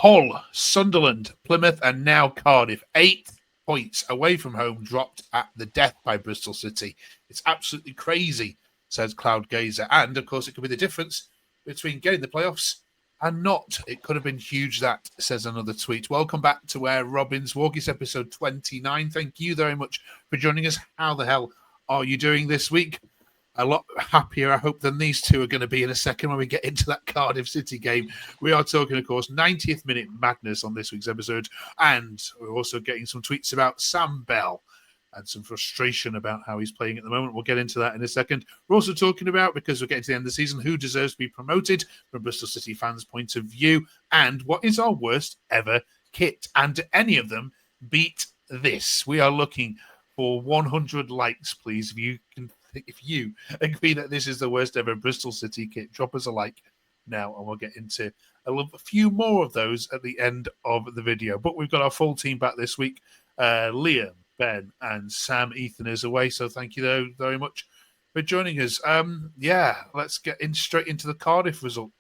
Hull, Sunderland, Plymouth, and now Cardiff. 8 points away from home, dropped at the death by Bristol City. It's absolutely crazy, says Cloud Gazer. And, of course, it could be the difference between getting the playoffs and not. It could have been huge, that, says another tweet. Welcome back to Where Robins Walk. It's episode 29. Thank you very much for joining us. How the hell are you doing this week? A lot happier, I hope, than these two are going to be in a second when we get into that Cardiff City game. We are talking, of course, 90th minute madness on this week's episode. And we're also getting some tweets about Sam Bell and some frustration about how he's playing at the moment. We'll get into that in a second. We're also talking about, because we're getting to the end of the season, who deserves to be promoted from Bristol City fans' point of view, and what is our worst ever kit. And do any of them beat this? We are looking for 100 likes, please. If you agree that this is the worst ever Bristol City kit, drop us a like now, and we'll get into a few more of those at the end of the video. But we've got our full team back this week. Liam, Ben, and Sam. Ethan is away, so thank you very much for joining us. Let's get straight into the Cardiff result,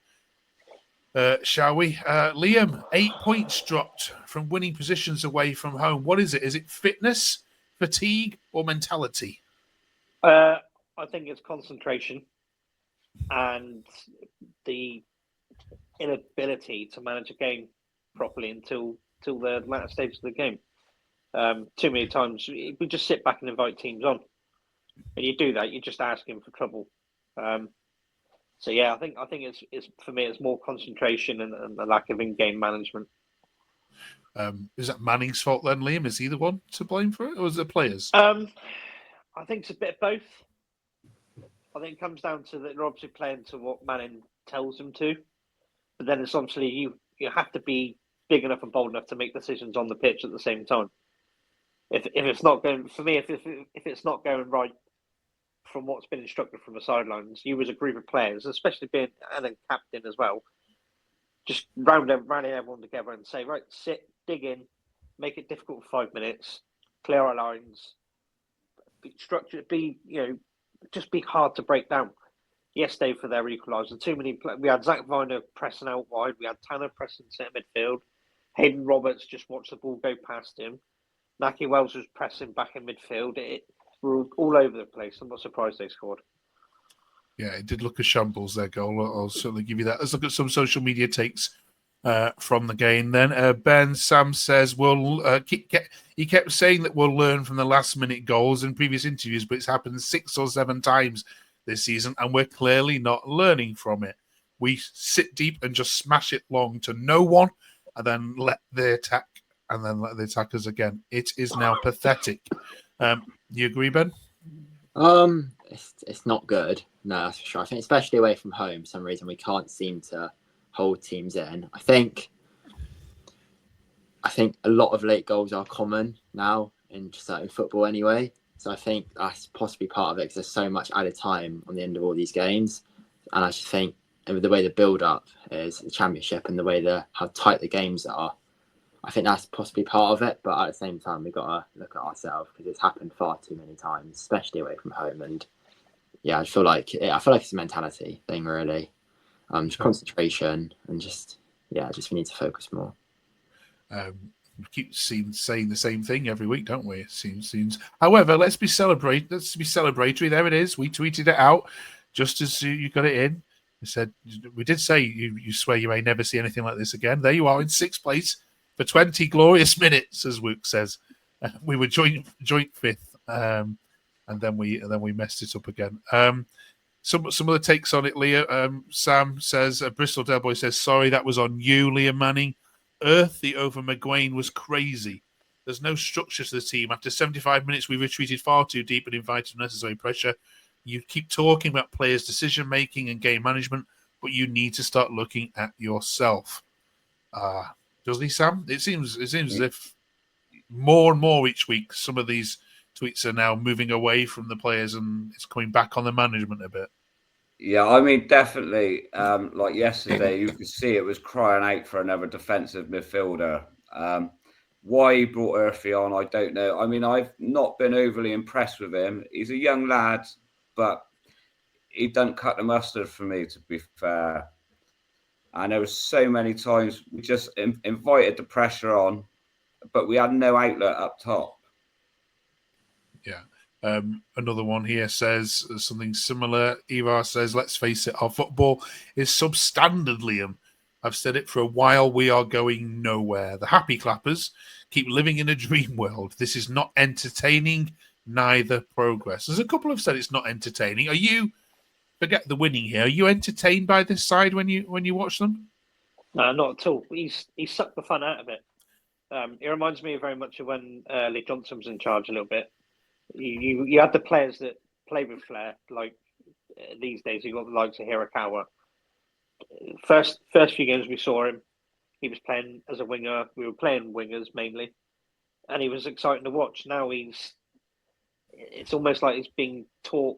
shall we? Liam, 8 points dropped from winning positions away from home. What is it? Is it fitness, fatigue, or mentality? I think it's concentration and the inability to manage a game properly until the latter stages of the game. Too many times we just sit back and invite teams on, and you do that, you're just asking for trouble. I think it's for me, it's more concentration and the lack of in-game management. Is that Manning's fault then, Liam? Is he the one to blame for it, or is it the players? I think it's a bit of both. I think it comes down to that they're obviously playing to what Manning tells them to, but then it's obviously you have to be big enough and bold enough to make decisions on the pitch at the same time. If it's not going, for me, if it's not going right from what's been instructed from the sidelines, you as a group of players, especially being and then captain as well, just rally everyone together and say, right, sit, dig in, make it difficult for 5 minutes, clear our lines, be structured, just be hard to break down. Yesterday for their equaliser, we had Zach Viner pressing out wide, we had Tanner pressing centre midfield, Hayden Roberts just watched the ball go past him, Naki Wells was pressing back in midfield. We're all over the place. I'm not surprised they scored. Yeah, it did look a shambles, their goal. I'll certainly give you that. Let's look at some social media takes from the game then. Ben Sam says, he kept saying that we'll learn from the last-minute goals in previous interviews, but it's happened 6 or 7 times this season, and we're clearly not learning from it. We sit deep and just smash it long to no one, and then let the attackers again. It is now pathetic. You agree, Ben? It's not good. No, that's for sure. I think especially away from home, for some reason we can't seem to hold teams in. I think a lot of late goals are common now in certain football anyway. So I think that's possibly part of it because there's so much added time on the end of all these games. And I just think the way the build-up is, the championship, and the way how tight the games are, I think that's possibly part of it. But at the same time, we've got to look at ourselves because it's happened far too many times, especially away from home. And yeah, I feel like it's a mentality thing, really. Just concentration and just we need to focus more. We keep saying the same thing every week, don't we? It seems. However, let's be celebratory. There it is. We tweeted it out just as you got it in. We did say you swear you may never see anything like this again. There you are in 6th place for 20 glorious minutes, as Wook says. We were joint 5th, and then we messed it up again. Some of the takes on it, Leah. Sam says, Bristol Del Boy says, sorry, that was on you, Liam Manning. Earthy over McGuane was crazy. There's no structure to the team. After 75 minutes, we retreated far too deep and invited unnecessary pressure. You keep talking about players' decision-making and game management, but you need to start looking at yourself. Does he, Sam? It seems as if more and more each week, some of these tweets are now moving away from the players and it's coming back on the management a bit. Yeah, I mean, definitely. Like yesterday, you could see it was crying out for another defensive midfielder. Why he brought Earthy on, I don't know. I mean, I've not been overly impressed with him. He's a young lad, but he doesn't cut the mustard for me, to be fair. And there were so many times we just invited the pressure on, but we had no outlet up top. Yeah. Another one here says something similar. Eva says, let's face it, our football is substandard, Liam. I've said it for a while. We are going nowhere. The happy clappers keep living in a dream world. This is not entertaining, neither progress. There's a couple have said it's not entertaining. Are you, forget the winning here, are you entertained by this side when you watch them? No, not at all. He sucked the fun out of it. It reminds me very much of when Lee Johnson was in charge a little bit. You had the players that play with flair, like these days you got the likes of Hirakawa. First few games we saw him, he was playing as a winger. We were playing wingers mainly, and he was exciting to watch. Now it's almost like he's being taught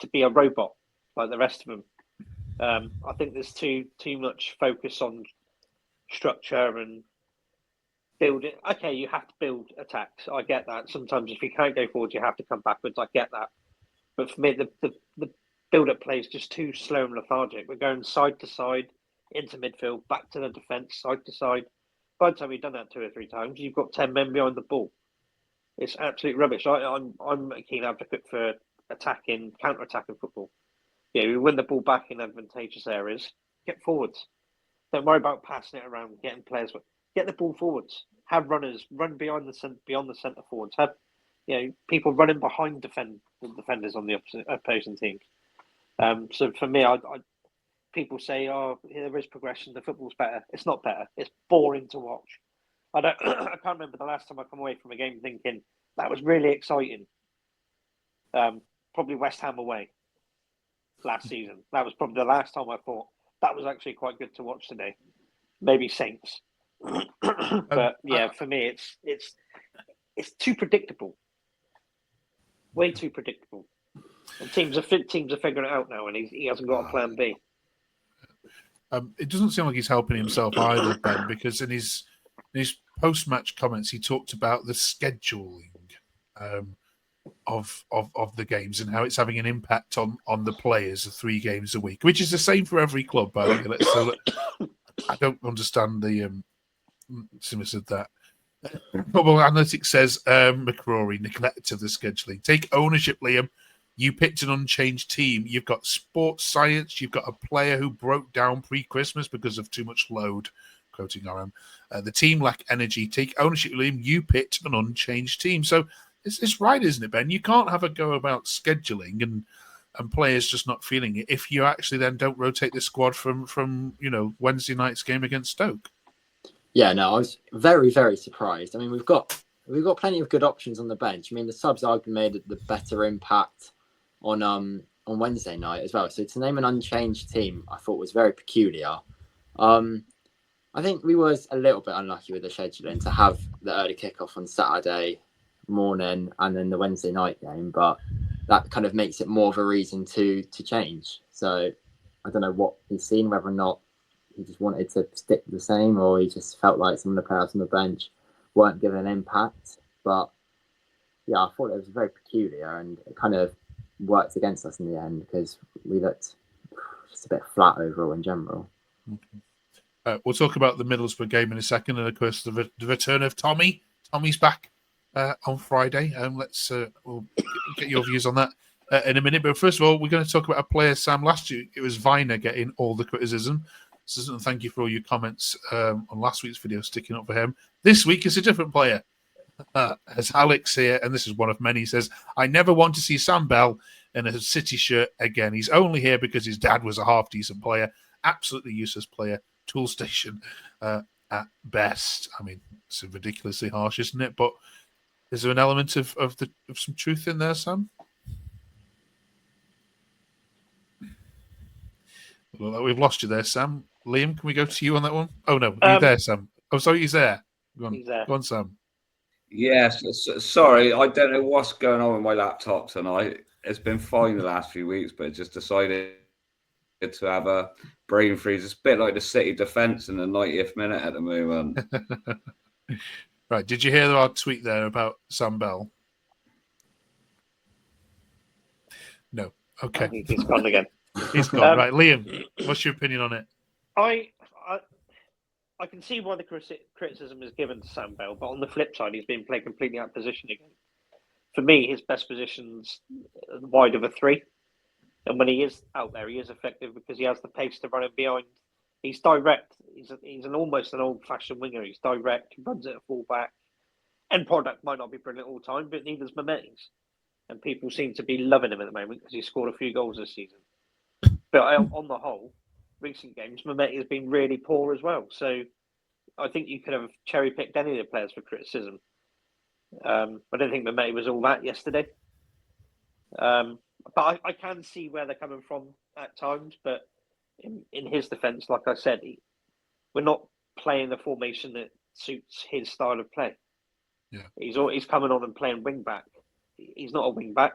to be a robot like the rest of them. I think there's too much focus on structure and build it. Okay, you have to build attacks. I get that. Sometimes if you can't go forward, you have to come backwards. I get that. But for me, the build-up play is just too slow and lethargic. We're going side to side, into midfield, back to the defence, side to side. By the time we've done that 2 or 3 times, you've got 10 men behind the ball. It's absolute rubbish. I'm a keen advocate for counter-attacking football. Yeah, we win the ball back in advantageous areas. Get forwards. Don't worry about passing it around, getting players. Get the ball forwards. Have runners run beyond the centre forwards. Have people running behind the defenders on the opposing teams. So for me, people say, "Oh, there is progression. The football's better." It's not better. It's boring to watch. I can't remember the last time I come away from a game thinking that was really exciting. Probably West Ham away last season. That was probably the last time I thought that was actually quite good to watch today. Maybe Saints. But yeah, for me, it's too predictable, way too predictable. And teams are figuring it out now, and he hasn't got a plan B. It doesn't seem like he's helping himself either, Ben, because in his post-match comments, he talked about the scheduling of the games and how it's having an impact on the players of 3 games a week, which is the same for every club, by the way. So I don't understand the Simmer said that. Football Analytics says McCrory neglected the scheduling. Take ownership, Liam. You picked an unchanged team. You've got sports science. You've got a player who broke down pre-Christmas because of too much load, quoting RM. The team lack energy. Take ownership, Liam. You picked an unchanged team. So it's right, isn't it, Ben? You can't have a go about scheduling and players just not feeling it if you actually then don't rotate the squad from Wednesday night's game against Stoke. Yeah, no, I was very, very surprised. I mean, we've got plenty of good options on the bench. I mean, the subs arguably made the better impact on Wednesday night as well. So to name an unchanged team, I thought was very peculiar. I think we was a little bit unlucky with the scheduling to have the early kickoff on Saturday morning and then the Wednesday night game, but that kind of makes it more of a reason to change. So I don't know what he's seen, whether or not he just wanted to stick the same or he just felt like some of the players on the bench weren't given an impact. But yeah, I thought it was very peculiar and it kind of worked against us in the end because we looked just a bit flat overall in general. Okay. We'll talk about the Middlesbrough game in a second, and of course the return of Tommy. Tommy's back on Friday. We'll get your views on that in a minute. But first of all, we're going to talk about a player, Sam. Last week it was Viner getting all the criticism. So thank you for all your comments on last week's video, sticking up for him. This week is a different player. As Alex here, and this is one of many, says, I never want to see Sam Bell in a City shirt again. He's only here because his dad was a half-decent player. Absolutely useless player. Tool station at best. I mean, it's ridiculously harsh, isn't it? But is there an element of some truth in there, Sam? Well, we've lost you there, Sam. Liam, can we go to you on that one? Oh, no. Are you there, Sam? Oh, sorry, he's there. Go on. He's there. Go on, Sam. Yes, sorry, I don't know what's going on with my laptop tonight. It's been fine the last few weeks, but it just decided to have a brain freeze. It's a bit like the City defence in the 90th minute at the moment. Right, did you hear our tweet there about Sam Bell? No. Okay. He's gone again. He's gone. Right, Liam, what's your opinion on it? I can see why the criticism is given to Sam Bell, but on the flip side, he's been played completely out of position again. For me, his best position's wide of a 3. And when he is out there, he is effective because he has the pace to run in behind. He's direct. He's almost an old-fashioned winger. He's direct. He runs at a full-back. End product might not be brilliant all the time, but neither's Mehmeti's. And people seem to be loving him at the moment because he scored a few goals this season. But on the whole, recent games, Mehmeti has been really poor as well. So I think you could have cherry-picked any of the players for criticism. I don't think Mehmeti was all that yesterday. But I can see where they're coming from at times. But in his defence, like I said, we're not playing the formation that suits his style of play. Yeah. He's coming on and playing wing back. He's not a wing back,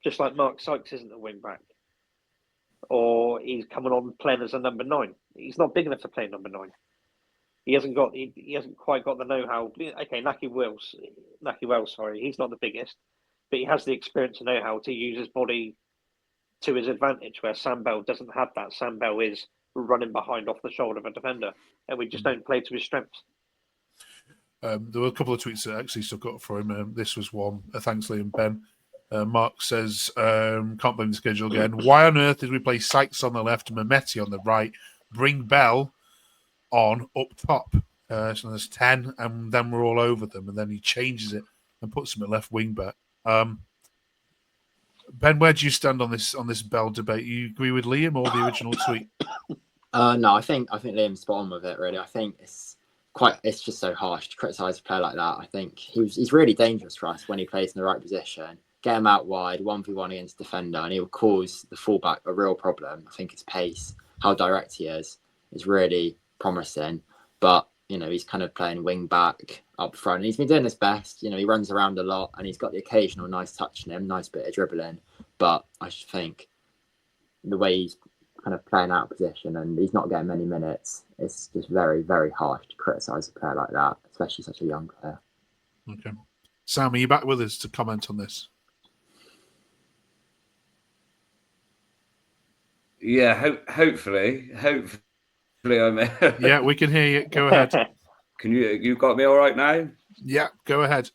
just like Mark Sykes isn't a wing back. Or he's coming on playing as a number 9. He's not big enough to play number 9. He hasn't quite got the know-how. Okay, Naki Wells, he's not the biggest, but he has the experience and know-how to use his body to his advantage, where Sam Bell doesn't have that. Sam Bell is running behind off the shoulder of a defender, and we just don't play to his strengths. There were a couple of tweets that actually stuck up for him. This was one. Thanks, Liam Ben. Mark says, can't blame the schedule again. Why on earth did we play Sykes on the left and Mehmeti on the right? Bring Bell on up top. So there's 10, and then we're all over them. And then he changes it and puts him at left wing back. Ben, where do you stand on this Bell debate? You agree with Liam or the original tweet? No, I think Liam's spot on with it. Really, I think it's just so harsh to criticise a player like that. I think he's really dangerous for us when he plays in the right position. Get him out wide, 1v1 against defender, and he will cause the fullback a real problem. I think his pace, how direct he is really promising. But, he's kind of playing wing back up front. And he's been doing his best. He runs around a lot and he's got the occasional nice touch in him, nice bit of dribbling. But I just think the way he's kind of playing out of position and he's not getting many minutes, it's just very, very harsh to criticise a player like that, especially such a young player. Okay. Sam, are you back with us to comment on this? Yeah, hopefully I'm. Yeah, we can hear you. Go ahead. Can you got me all right now? Yeah, go ahead.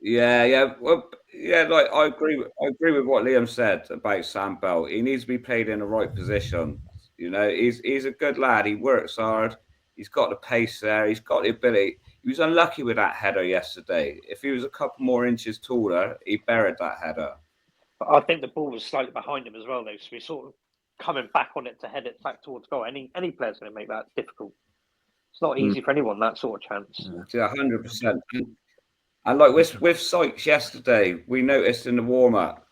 Yeah. Well, yeah, like I agree with what Liam said about Sam Bell. He needs to be played in the right position. He's a good lad. He works hard. He's got the pace there. He's got the ability. He was unlucky with that header yesterday. If he was a couple more inches taller, he buried that header. I think the ball was slightly behind him as well, though. So we sort of coming back on it to head it back towards goal. Any player's going to make that difficult. It's not easy for anyone, that sort of chance. Yeah, 100%. And like with Sykes yesterday, we noticed in the warm-up,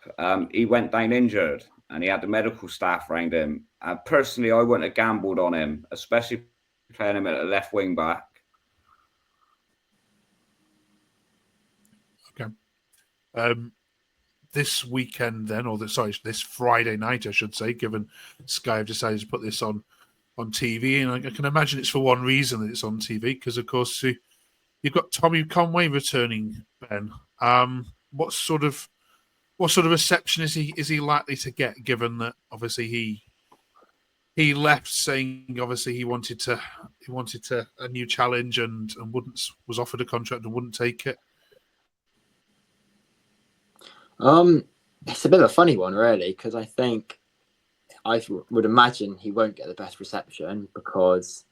he went down injured and he had the medical staff around him. And personally, I wouldn't have gambled on him, especially playing him at a left wing back. Okay. This weekend then, this Friday night, I should say, given Sky have decided to put this on TV, and I can imagine it's for one reason that it's on TV, because of course you've got Tommy Conway returning. Ben, what sort of reception is he likely to get, given that obviously he left saying obviously he wanted a new challenge and was offered a contract and wouldn't take it. It's a bit of a funny one, really, because I think I would imagine he won't get the best reception because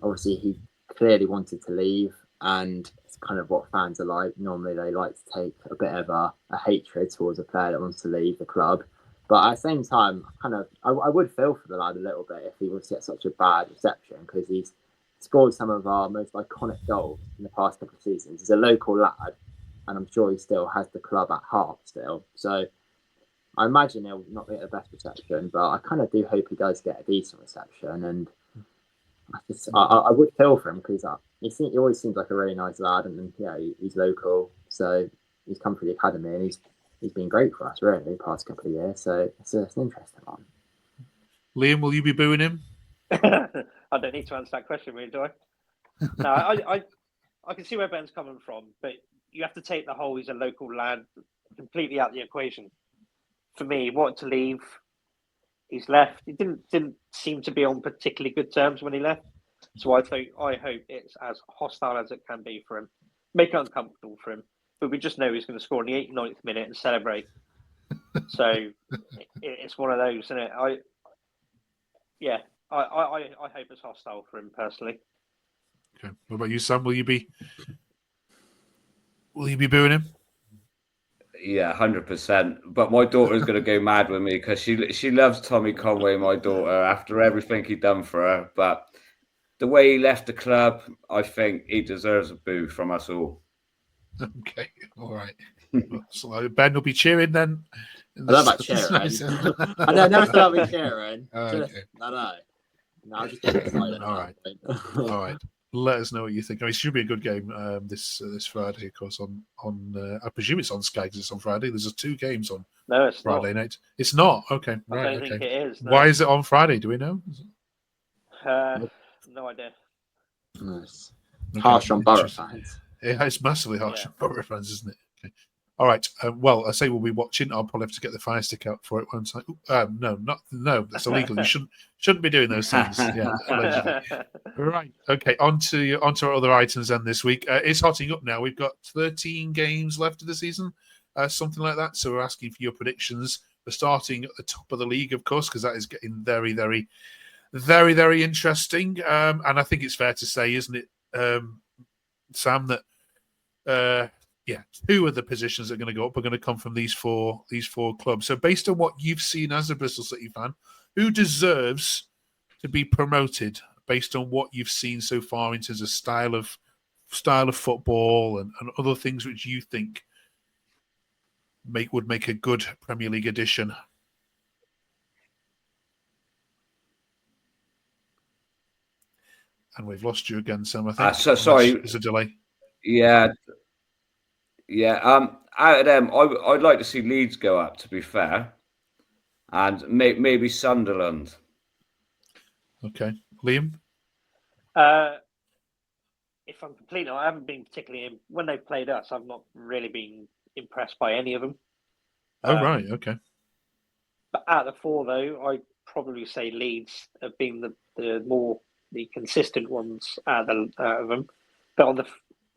obviously he clearly wanted to leave, and it's kind of what fans are like. Normally they like to take a bit of a hatred towards a player that wants to leave the club. But at the same time, I would feel for the lad a little bit if he was to get such a bad reception, because he's scored some of our most iconic goals in the past couple of seasons. He's a local lad, and I'm sure he still has the club at heart still. So I imagine he'll not get the best reception, but I kind of do hope he does get a decent reception. And I would feel for him because he always seems like a really nice lad, and he's local, so he's come through the academy and he's been great for us really the past couple of years. So it's an interesting one. Liam, will you be booing him? I don't need to answer that question, really, do I? No, I can see where Ben's coming from, but you have to take the whole he's a local lad completely out of the equation. For me, he wanted to leave. he's left. He didn't seem to be on particularly good terms when he left. So I hope it's as hostile as it can be for him. Make it uncomfortable for him. But we just know he's going to score in the 89th minute and celebrate. So it's one of those, isn't it? I hope it's hostile for him personally. Okay. What about you, Sam? Will you be booing him? Yeah, 100%. But my daughter's going to go mad with me because she loves Tommy Conway, my daughter, after everything he'd done for her. But the way he left the club, I think he deserves a boo from us all. Okay, all right. So Ben will be cheering then. I don't know about cheering. I never said I'll be cheering. Okay. No, just get excited. All right. All right. Let us know what you think. I mean, it should be a good game this Friday, of course. On I presume it's on Sky because it's on Friday. There's 2 games on Friday night. It's not. Okay, right. I don't think it is. No. Why is it on Friday? Do we know? No idea. Nice. Okay. Harsh on Borough fans. Yeah, it's massively harsh on Borough fans, isn't it? Okay. All right. Well, I say we'll be watching. I'll probably have to get the Fire Stick out for it once. No. That's illegal. You shouldn't be doing those things. Yeah. Right. Okay. On to our other items then this week. It's hotting up now. We've got 13 games left of the season, something like that. So we're asking for your predictions. We're starting at the top of the league, of course, because that is getting very, very, very, very interesting. And I think it's fair to say, isn't it, Sam, that 2 of the positions that are going to go up are going to come from these four clubs. So based on what you've seen as a Bristol City fan, who deserves to be promoted based on what you've seen so far in terms of style of football and other things which you think would make a good Premier League addition? And we've lost you again, Sam, I think. Sorry. There's a delay. Yeah. Out of them, I'd like to see Leeds go up, to be fair, and maybe Sunderland. Okay, Liam. If I'm completely, I haven't been particularly when they've played us. I've not really been impressed by any of them. Oh right, okay. But out of the 4, though, I'd probably say Leeds have been the consistent ones out of them. But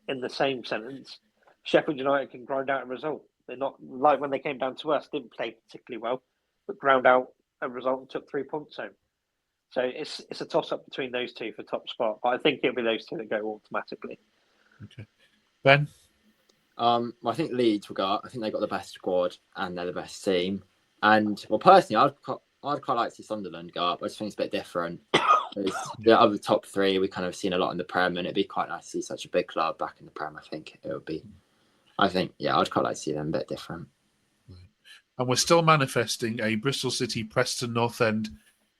in the same sentence, Sheffield United can grind out a result. They're not like when they came down to us, didn't play particularly well, but ground out a result and took 3 points home. So it's a toss-up between those 2 for top spot. But I think it'll be those 2 that go automatically. Okay. Ben? I think Leeds will go up. I think they've got the best squad and they're the best team. And, well, personally, I'd quite like to see Sunderland go up. I just think it's a bit different. The other top 3 we kind of seen a lot in the Prem, and it'd be quite nice to see such a big club back in the Prem. I think it would be. I'd quite like to see them a bit different. And we're still manifesting a Bristol City, Preston North End,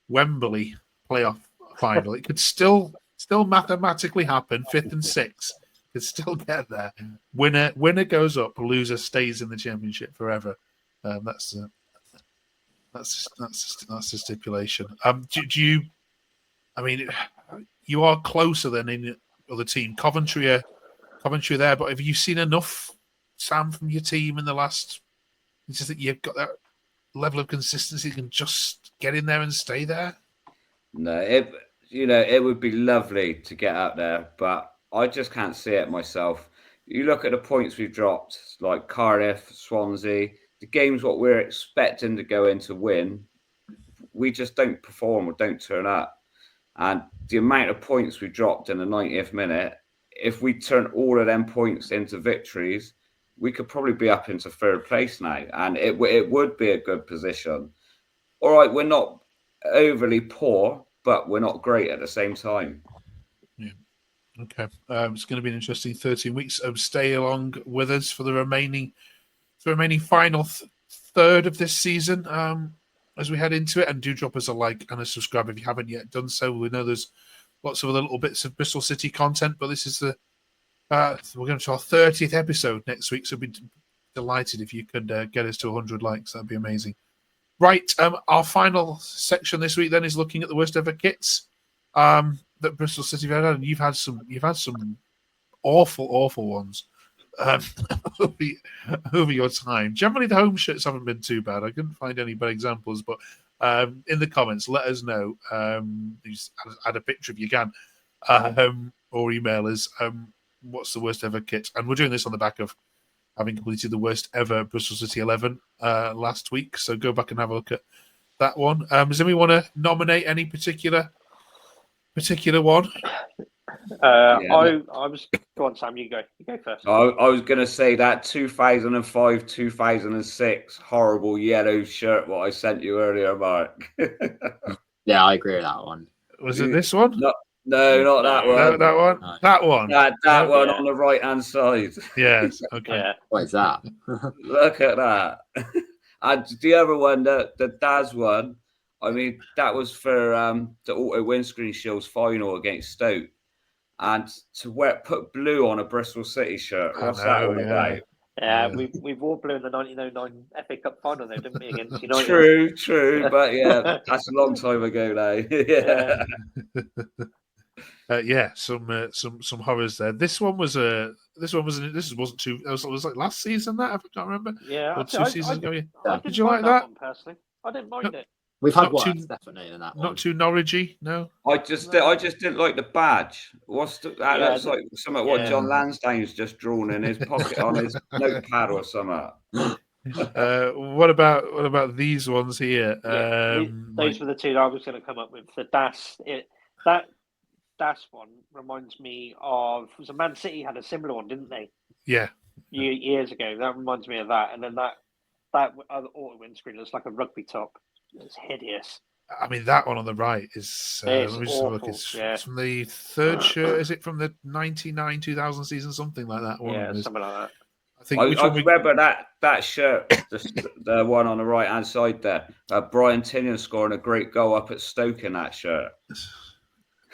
Wembley playoff final. It could still mathematically happen. 5th and 6th could still get there. Winner goes up, loser stays in the Championship forever. That's the stipulation. Do you? I mean, you are closer than any other team. Coventry are there, but have you seen enough, Sam, from your team in the last? It's just that you've got that level of consistency. You can just get in there and stay there. No, it would be lovely to get out there, but I just can't see it myself. You look at the points we've dropped, like Cardiff, Swansea, the games what we're expecting to go in to win, we just don't perform or don't turn up. And the amount of points we dropped in the 90th minute, if we turn all of them points into victories, we could probably be up into 3rd place now. And it would be a good position. All right, we're not overly poor, but we're not great at the same time. Yeah. Okay. It's going to be an interesting 13 weeks. Stay along with us for the remaining final third of this season. As we head into it, and do drop us a like and a subscribe if you haven't yet done so. We know there's lots of other little bits of Bristol City content, but this is we're going to our 30th episode next week, so we'd be delighted if you could get us to 100 likes. That'd be amazing. Right, our final section this week then is looking at the worst ever kits that Bristol City have had, and you've had some awful ones. Over your time. Generally, the home shirts haven't been too bad. I couldn't find any bad examples, but In the comments, let us know. Just add a picture if you can, or email us. What's the worst ever kit? And we're doing this on the back of having completed the worst ever Bristol City 11 last week. So go back and have a look at that one. Does anyone want to nominate any particular one? I was go on, Sam. You go first. I was going to say that 2005, 2006 horrible yellow shirt what I sent you earlier, Mark. Yeah, I agree with that one. Was it this one? No, not that one. No, that one. No. That one. That one on the right hand side. Yes. Okay. Yeah. What is that? Look at that. And the other one, the Daz one, I mean, that was for the Auto Windscreen Shield's final against Stoke. And to put blue on a Bristol City shirt, what's that all about? Yeah, we wore blue in the 1909 FA Cup final, though, didn't we, against United? True, but yeah, that's a long time ago now. Yeah. Some horrors there. This wasn't too. It was like last season that I can't remember. Yeah, or 2 seasons ago. I Did you like that that one personally? I didn't mind it. We've had Not worse, too- definitely, than that one. Not too Norwichy, no. I just didn't like the badge. That looks like something what John Lansdown's just drawn in his pocket on his notepad or something. What about these ones here? Those were the two that I was going to come up with. The that Das one reminds me of Man City had a similar one, didn't they? Yeah. Years ago. That reminds me of that. And then that other auto windscreen looks like a rugby top. It's hideous. I mean, that one on the right is. It's let me just have a look. awful, It's from the third shirt. Is it from the 99-2000 season? Something like that. Something like that. I think. I remember that shirt, the one on the right hand side there. Brian Tinian scoring a great goal up at Stoke in that shirt.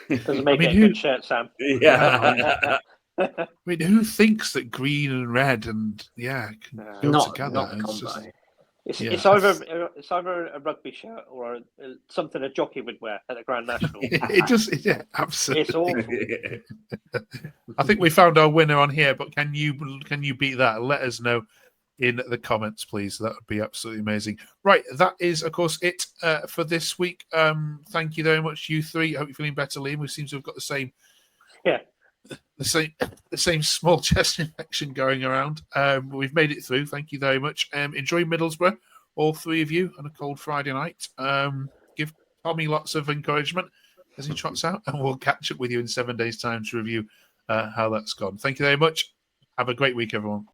Doesn't make it a good shirt, Sam. Yeah. I mean, who thinks that green and red and can go together? Not It's just- combo. It's either a rugby shirt or something a jockey would wear at the Grand National. Absolutely. It's awful. I think we found our winner on here, but can you beat that? Let us know in the comments, please. That would be absolutely amazing. Right, that is, of course, it for this week. Thank you very much, you three. I hope you're feeling better, Liam. We seem to have got the same. Yeah. The same small chest infection going around. We've made it through. Thank you very much. Enjoy Middlesbrough, all three of you, on a cold Friday night. Give Tommy lots of encouragement as he trots out, and we'll catch up with you in 7 days' time to review how that's gone. Thank you very much. Have a great week, everyone.